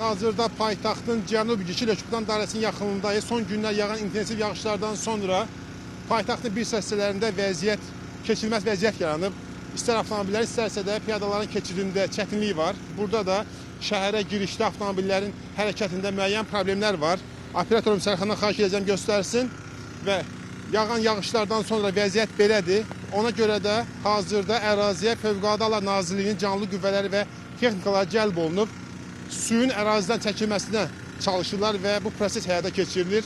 Hazırda paytaxtın cənub-2 Lökütan dairəsinin yaxınlığındayız. Son günlər yağan intensiv yağışlardan sonra paytaxtın bir hissələrində keçilməz vəziyyət yaranıb. İstər avtomobillər, istərsə də piyadaların keçidində çətinlik var. Burada da şəhərə girişdə avtomobillərin hərəkətində müəyyən problemlər var. Operatorum Sərxandan xahiş edəcəm göstərsin və yağan yağışlardan sonra vəziyyət belədir. Ona görə də hazırda əraziyə Fövqəladə Hallar Nazirliyinin canlı qüvvələri və texnikalar cəlb olunub. Suyun ərazidən çəkilməsinə çalışırlar və bu proses həyata keçirilir.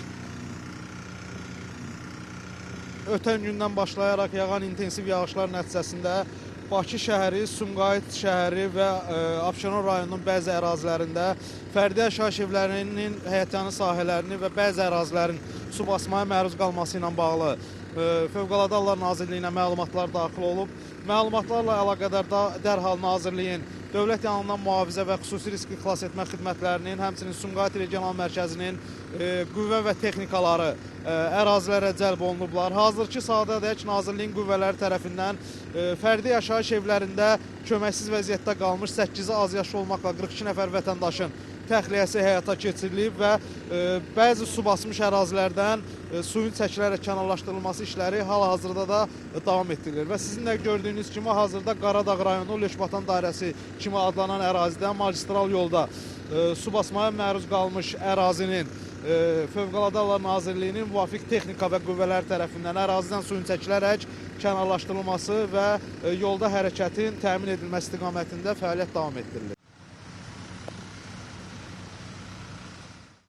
Ötən gündən başlayaraq yağan intensiv yağışlar nəticəsində Bakı şəhəri, Sumqayıt şəhəri və Abşeron rayonunun bəzi ərazilərində fərdi yaşayış evlərinin həyətyanı sahələrini və bəzi ərazilərin su basmaya məruz qalması ilə bağlı Fövqəladə Hallar Nazirliyinə məlumatlar daxil olub. Məlumatlarla əlaqədar dərhal Nazirliyin Dövlət Yanğından Mühafizə və Xüsusi Riski Xilas Etmə xidmətlərinin, həmçinin Sumqayıt Regional Mərkəzinin qüvvə və texnikaları ərazilərə cəlb olunublar. Hazırki saatədək Nazirliyin qüvvələri tərəfindən fərdi yaşayış evlərində köməksiz vəziyyətdə qalmış 8-i az yaşlı olmaqla 42 nəfər vətəndaşın təxliyəsi həyata keçirilib və bəzi su basmış ərazilərdən suyun çəkilərək kənarlaşdırılması işləri hal-hazırda da davam etdirilir. Və sizin də gördüyünüz kimi hazırda Qaradağ rayonu Lökbatan dairəsi kimi adlanan ərazidə magistral yolda su basmaya məruz qalmış ərazinin Fövqəladə Hallar Nazirliyinin müvafiq texnika və qüvvələr tərəfindən ərazidən suyun çəkilərək kənarlaşdırılması və yolda hərəkətin təmin edilməsi istiqamətində fəaliyyət davam etdirilir.